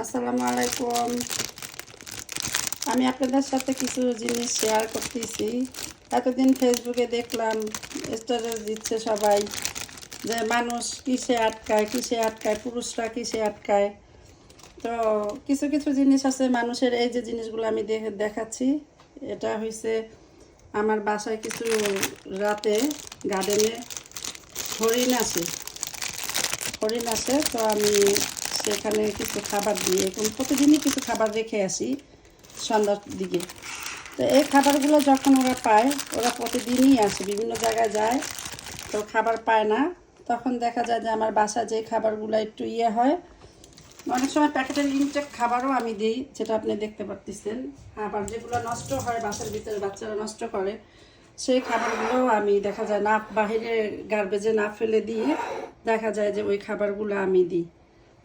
আসসালামু আলাইকুম। আমি আপনাদের সাথে কিছু জিনিস শেয়ার করতেছি। এতদিন ফেসবুকে দেখলাম স্ট্যাটাস দিচ্ছে সবাই যে মানুষ কিসে আটকায়, পুরুষরা কিসে আটকায়। তো কিছু কিছু জিনিস আছে মানুষের, এই যে জিনিসগুলো আমি দেখাচ্ছি। এটা হয়েছে আমার বাসায় কিছু রাতে গার্ডেনে হরিণ আসে তো আমি সেখানে কিছু খাবার দিই, এবং প্রতিদিনই কিছু খাবার রেখে আসি সন্ধ্যার দিকে। তো এই খাবারগুলো যখন ওরা পায়, ওরা প্রতিদিনই আসে, বিভিন্ন জায়গায় যায়, তো খাবার পায় না। তখন দেখা যায় যে আমার বাসায় যে খাবারগুলো একটু হয়, অনেক সময় প্যাকেটের ইনটেক খাবারও আমি দিই, যেটা আপনি দেখতে পাচ্ছেন। আবার যেগুলো নষ্ট হয় বাসার ভিতরে, বাচ্চারা নষ্ট করে, সেই খাবারগুলো আমি দেখা যায় না বাহিরে গার্বেজে না ফেলে দিয়ে দেখা যায় যে ওই খাবারগুলো আমি দিই।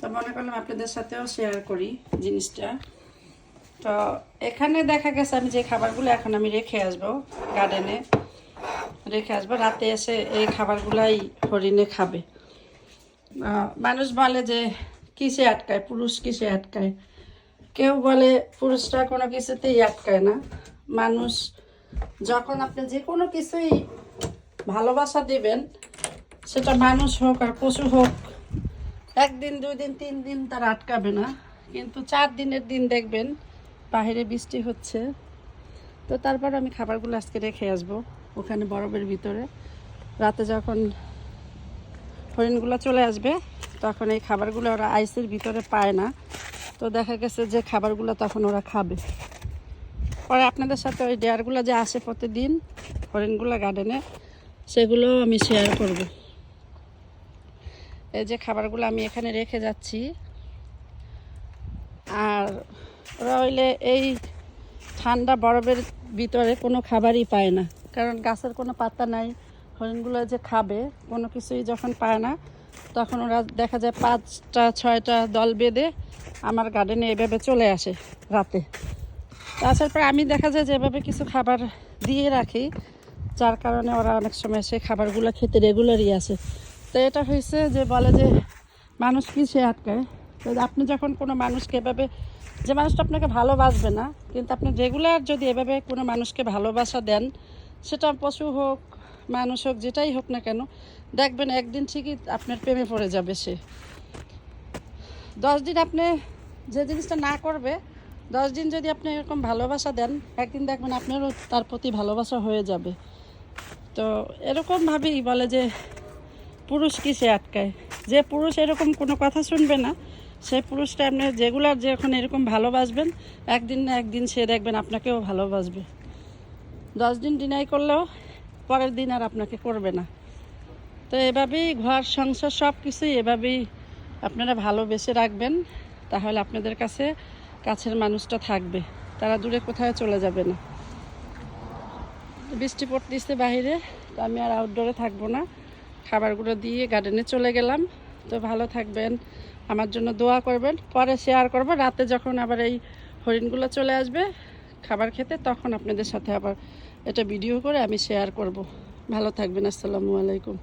তো মনে করলাম আপনাদের সাথেও শেয়ার করি জিনিসটা। তো এখানে দেখা গেছে আমি যে খাবারগুলো এখন আমি রেখে আসবো গার্ডেনে, রাতে এসে এই খাবারগুলাই হরিণে খাবে। মানুষ বলে যে কিসে আটকায়, পুরুষ কিসে আটকায়। কেউ বলে পুরুষরা কোনো কিছুতেই আটকায় না। মানুষ যখন আপনি যে কোনো কিছুই ভালোবাসা দিবেন, সেটা মানুষ হোক আর পশু হোক, একদিন 2 দিন 3 দিন তারা আটকাবে না। কিন্তু 4 দিনের দিন দেখবেন বাহিরে বৃষ্টি হচ্ছে, তো তারপর আমি খাবারগুলো আজকে রেখে আসবো ওখানে বরফের ভিতরে। রাতে যখন হরিণগুলো চলে আসবে তখন এই খাবারগুলো ওরা আইসের ভিতরে পায় না, তো দেখা গেছে যে খাবারগুলো তখন ওরা খাবে। পরে আপনাদের সাথে ওই ডেয়ারগুলো যে আসে প্রতিদিন হরিণগুলো গার্ডেনে, সেগুলো আমি শেয়ার করব। এই যে খাবারগুলো আমি এখানে রেখে যাচ্ছি। আর ওরা হইলে এই ঠান্ডা বরফের ভিতরে কোনো খাবারই পায় না, কারণ গাছের কোনো পাতা নাই। হরিণগুলো যে খাবে কোনো কিছুই যখন পায় না, তখন ওরা দেখা যায় 5টা 6টা দল বেঁধে আমার গার্ডেনে এভাবে চলে আসে রাতে। তো আসার পর আমি দেখা যায় যে এভাবে কিছু খাবার দিয়ে রাখি, যার কারণে ওরা অনেক সময় সেই খাবারগুলো খেতে রেগুলারই আসে। তো এটা হয়েছে যে বলে যে মানুষ কি সে আটকায়। তো আপনি যখন কোনো মানুষকে এভাবে, যে মানুষটা আপনাকে ভালোবাসবে না, কিন্তু আপনি রেগুলার যদি এভাবে কোনো মানুষকে ভালোবাসা দেন, সেটা পশু হোক মানুষ হোক যেটাই হোক না কেন, দেখবেন একদিন ঠিকই আপনার প্রেমে পড়ে যাবে সে। 10 দিন আপনি যে জিনিসটা না করবে, 10 দিন যদি আপনি এরকম ভালোবাসা দেন, একদিন দেখবেন আপনারও তার প্রতি ভালোবাসা হয়ে যাবে। তো এরকমভাবেই বলে যে পুরুষ কিসে আটকায়। যে পুরুষ এরকম কোনো কথা শুনবে না, সেই পুরুষটা আপনি রেগুলার যখন এরকম ভালোবাসবেন, একদিন না একদিন সে দেখবেন আপনাকেও ভালোবাসবে। 10 দিন ডিনাই করলেও পরের দিন আর আপনাকে করবে না। তো এভাবেই ঘর সংসার সব কিছুই এভাবেই আপনারা ভালোবেসে রাখবেন, তাহলে আপনাদের কাছে কাছের মানুষটা থাকবে, তারা দূরে কোথাও চলে যাবে না। বৃষ্টি পড়তেছে বাহিরে, তো আমি আর আউটডোরে থাকবো না, খাবারগুলো দিয়ে গার্ডেনে চলে গেলাম। তো ভালো থাকবেন, আমার জন্য দোয়া করবেন। পরে শেয়ার করব রাতে যখন আবার এই হরিণগুলো চলে আসবে খাবার খেতে, তখন আপনাদের সাথে আবার এটা ভিডিও করে আমি শেয়ার করব। ভালো থাকবেন। আসসালামু আলাইকুম।